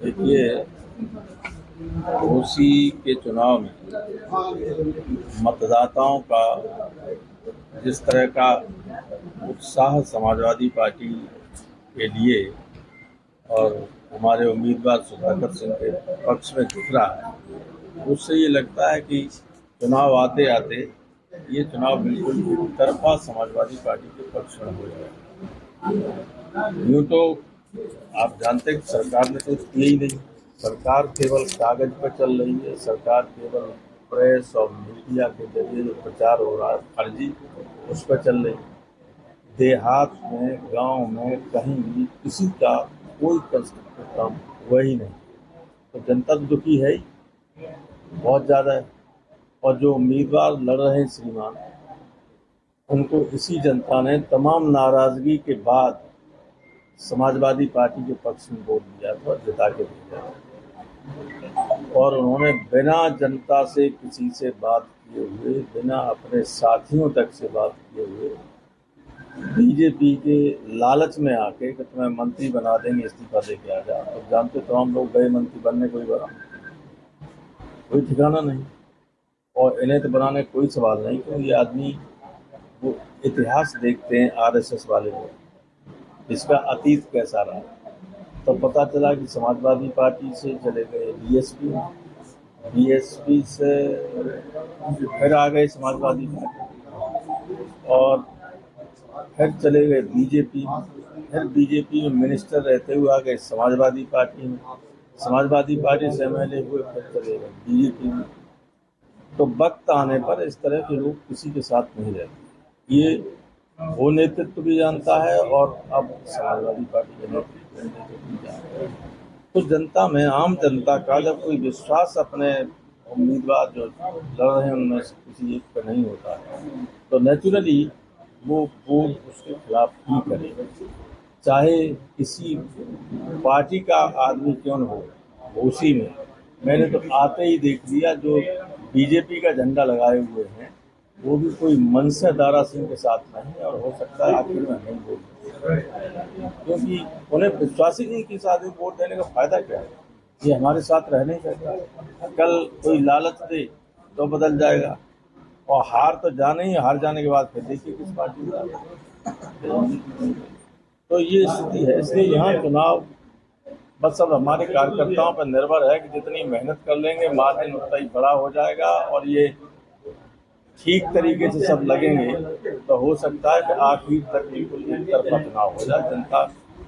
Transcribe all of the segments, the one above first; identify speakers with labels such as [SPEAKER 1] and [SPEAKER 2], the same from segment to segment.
[SPEAKER 1] देखिए, घोसी के चुनाव में मतदाताओं का जिस तरह का उत्साह समाजवादी पार्टी के लिए और हमारे उम्मीदवार सुधाकर सिंह के पक्ष में दिख रहा है, उससे ये लगता है कि चुनाव आते आते ये चुनाव बिल्कुल एक तरफा समाजवादी पार्टी के पक्ष में हो जाएगा। यूँ तो आप जानते हैं कि सरकार ने तो किया ही नहीं। सरकार केवल कागज पर चल रही है। सरकार केवल प्रेस और मीडिया के जरिए जो प्रचार हो रहा है फर्जी, उस पर चल रही है। देहात में, गांव में कहीं भी किसी का कोई कंस्ट्रक्टिव काम हुआ ही नहीं। तो जनता तो दुखी है ही, बहुत ज़्यादा है। और जो उम्मीदवार लड़ रहे हैं श्रीमान, उनको इसी जनता ने तमाम नाराजगी के बाद समाजवादी पार्टी के पक्ष में वोट दिया था, जिता के भेजा था। और उन्होंने बिना जनता से किसी से बात किए हुए, बिना अपने साथियों तक से बात किए हुए, बीजेपी के लालच में आके कि तुम्हें मंत्री बना देंगे, इस्तीफा दे के आ जाओ। तो जानते तो हम लोग गए मंत्री बनने, कोई बना कोई ठिकाना नहीं। और इन्हें तो बनाने कोई सवाल नहीं, क्योंकि ये आदमी वो इतिहास देखते हैं आरएसएस वाले लोग, इसका अतीत कैसा रहा। तो पता चला कि समाजवादी पार्टी से चले गए बीएसपी, बीएसपी से फिर आ गए समाजवादी पार्टी, और फिर चले गए बीजेपी, फिर बीजेपी में मिनिस्टर रहते हुए आ गए समाजवादी पार्टी में, समाजवादी पार्टी से एमएलए हुए, फिर चले गए बीजेपी में। तो वक्त आने पर इस तरह के लोग किसी के साथ नहीं रहते। ये वो नेतृत्व भी जानता है और अब समाजवादी पार्टी के नेतृत्व भी जानता है। तो जनता में, आम जनता का जब कोई विश्वास अपने उम्मीदवार जो लड़ रहे हैं उनमें से किसी एक पर नहीं होता है, तो नेचुरली वो वोट उसके खिलाफ ही करेगा, चाहे किसी पार्टी का आदमी क्यों न हो। उसी में मैंने तो आते ही देख लिया, जो बीजेपी का झंडा लगाए हुए हैं वो भी कोई मनसे दारा सिंह के साथ नहीं है, और हो सकता है आखिर में नहीं वोट, क्योंकि उन्हें विश्वास ही नहीं कि इस आदमी को वोट देने का फायदा क्या है। ये हमारे साथ रह नहीं सकता। कल कोई लालच दे तो बदल जाएगा, और हार तो जाने ही, हार जाने के बाद फिर देखिए किस पार्टी में। तो ये स्थिति है। इसलिए यहाँ चुनाव बस अब हमारे कार्यकर्ताओं पर निर्भर है कि जितनी मेहनत कर लेंगे मार्जिन उतना ही बड़ा हो जाएगा, और ये ठीक तरीके से सब लगेंगे तो हो सकता है कि आखिर तक बिल्कुल एक तरफा चुनाव हो जाए। जनता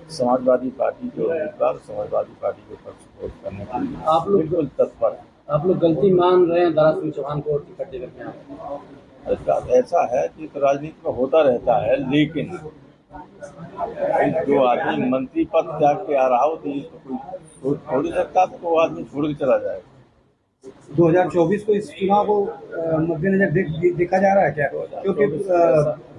[SPEAKER 1] समाजवादी पार्टी के उम्मीदवार समाजवादी पार्टी के पक्ष वोट करने के लिए
[SPEAKER 2] आप लोग
[SPEAKER 1] बिल्कुल तत्पर है।
[SPEAKER 2] आप लोग गलती मान रहे हैं दारा सिंह चौहान को टिकट देकर के?
[SPEAKER 1] ऐसा है कि तो राजनीति में होता रहता है, लेकिन जो आदमी मंत्री पद त्याग के आ रहा हो तो कोई छोड़ सकता, तो वो आदमी छोड़ के चला जाएगा।
[SPEAKER 3] 2024 को इस चुनाव को मद्देनजर देखा जा रहा है क्या? क्योंकि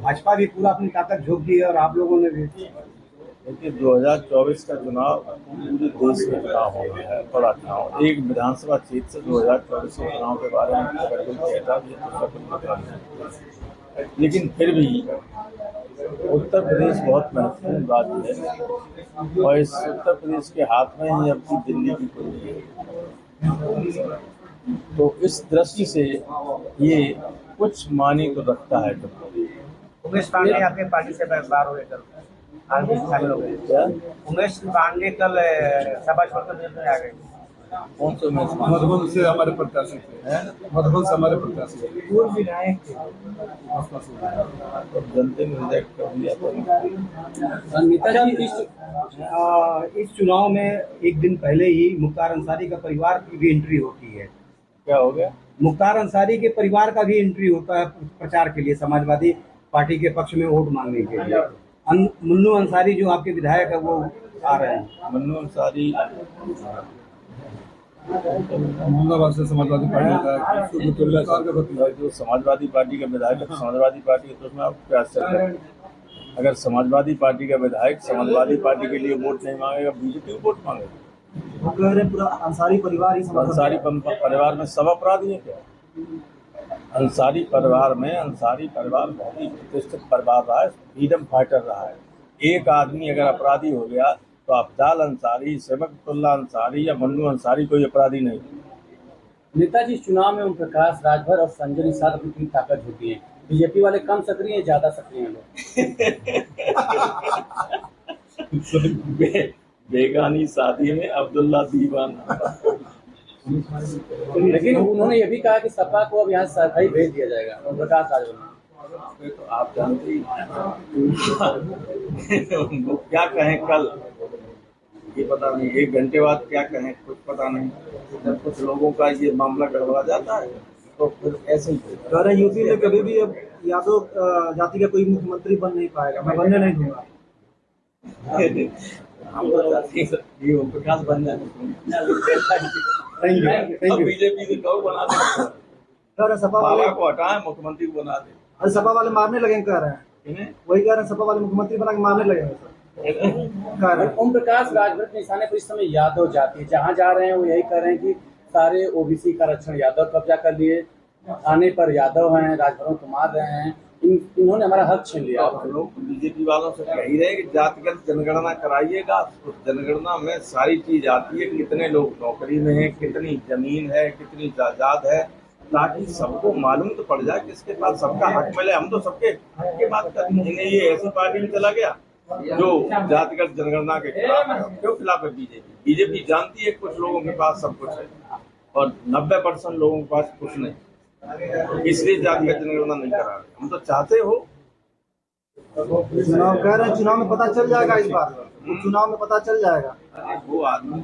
[SPEAKER 3] भाजपा भी पूरा अपनी ताकत झोंक दी है और आप लोगों ने भी।
[SPEAKER 1] देखिए, 2024 का चुनाव पूरे देश में चुनाव हो गया है, बड़ा चुनाव। एक विधानसभा क्षेत्र से 2024 के चुनाव के बारे में अगर कोई कहता भी है तो उसका कोई पता नहीं। लेकिन फिर भी उत्तर प्रदेश बहुत महत्वपूर्ण राज्य है, और इस उत्तर प्रदेश के हाथ में ही अब की दिल्ली की कुंजी है। तो इस दृष्टि से ये कुछ मानी तो रखता है।
[SPEAKER 3] उमेश पांडे आपके पार्टी से बाहर हुए कल, शामिल हो गए। उमेश पांडे कल सभा छोड़कर आ गए।
[SPEAKER 1] कौन से उमेश?
[SPEAKER 4] मधुबन से हमारे प्रत्याशी थे, मधुबन से हमारे प्रत्याशी
[SPEAKER 3] पूर्व विधायक थे।
[SPEAKER 1] जनता ने रिजेक्ट कर दिया।
[SPEAKER 2] नेताजी
[SPEAKER 3] इस चुनाव में एक दिन पहले ही मुख्तार अंसारी का परिवार की भी एंट्री होती है।
[SPEAKER 1] क्या हो गया?
[SPEAKER 3] मुख्तार अंसारी के परिवार का भी एंट्री होता है प्रचार के लिए, समाजवादी पार्टी के पक्ष में वोट मांगने के लिए। मुन्नू अंसारी जो आपके विधायक है वो आ रहे हैं।
[SPEAKER 1] मुन्नू अंसारी
[SPEAKER 4] मोहम्मदाबाद से समाजवादी पार्टी
[SPEAKER 1] जो समाजवादी पार्टी का विधायक है, समाजवादी पार्टी तो उसमें आप क्या असर है? अगर समाजवादी पार्टी का विधायक समाजवादी पार्टी के लिए वोट नहीं मांगेगा, बीजेपी को वोट मांगेगा।
[SPEAKER 3] वो कह रहे पूरा अंसारी परिवार ही
[SPEAKER 1] अंसारी परिवार में सब अपराधी है क्या? अंसारी परिवार बहुत ही प्रतिष्ठित परिवार रहा है, फ्रीडम फाइटर रहा है, एक आदमी अगर अपराधी हो गया तो अफजाल अंसारी, सबकतुल्ला अंसारी या मन्नू अंसारी कोई अपराधी नहीं।
[SPEAKER 2] नेताजी, चुनाव में ओम प्रकाश राजभर और संजय निषाद अपनी पूरी ताकत होती है। बीजेपी वाले कम सक्रिय हैं, ज्यादा सक्रिय हैं लोग।
[SPEAKER 1] बेगानी शादी में अब्दुल्ला दीवाना।
[SPEAKER 2] लेकिन उन्होंने ये भी कहा कि सपा को अब यहाँ सरकारी भेज दिया जाएगा, ओम प्रकाश राजभर।
[SPEAKER 1] तो आप जानते ही वो क्या कहें कल, ये पता नहीं, 1 घंटे बाद क्या कहें कुछ पता नहीं। जब कुछ लोगों का ये मामला गड़बड़ा जाता है तो फिर ऐसे ही
[SPEAKER 5] कह रहे हैं यूपी में कभी भी अब यादव जाति का कोई मुख्यमंत्री बन नहीं पाएगा, मैं बनने नहीं दूंगा।
[SPEAKER 1] हम तो चाहते हैं कि ओम प्रकाश बन जाए।
[SPEAKER 3] Thank you.
[SPEAKER 1] बीजेपी से कहो बना दे,
[SPEAKER 5] कह रहे हैं सपा वाले,
[SPEAKER 1] बाबा को हटाए मुख्यमंत्री को बना दे।
[SPEAKER 5] अरे सपा वाले मारने लगेंगे, कह रहे हैं
[SPEAKER 1] इन्हें
[SPEAKER 5] वही कह रहे हैं, सपा वाले मुख्यमंत्री बना के मारने लगेंगे कह रहे हैं।
[SPEAKER 2] ओम प्रकाश राजभर के निशाने पर इस समय यादव जाति है। जहाँ जा रहे हैं वो यही कह रहे हैं कि सारे ओबीसी का आरक्षण यादव कब्जा कर लिए, आने पर यादव हैं, राजभरों को मार रहे हैं, इन्होंने हमारा हक छीन लिया।
[SPEAKER 1] आप लोग बीजेपी वालों से कह ही रहे कि जातिगत जनगणना कराइएगा। उस जनगणना में सारी चीज आती है, कितने लोग नौकरी में हैं, कितनी जमीन है, कितनी जायदाद है, ताकि सबको मालूम तो पड़ जाए किसके पास सबका हक मिले। हम तो सबके हक की बात कर रहे हैं। ये ऐसी पार्टी में चला गया जो जातिगत जनगणना के खिलाफ है। क्यों खिलाफ है बीजेपी? बीजेपी जानती है कुछ लोगों के पास सब कुछ है और 90% लोगों के पास कुछ नहीं, इसलिए जातिगत जनगणना नहीं करा रहे। हम तो चाहते हो
[SPEAKER 5] चुनाव कह रहे हैं, चुनाव में पता चल जाएगा, इस बार चुनाव में पता चल जाएगा।
[SPEAKER 1] वो आदमी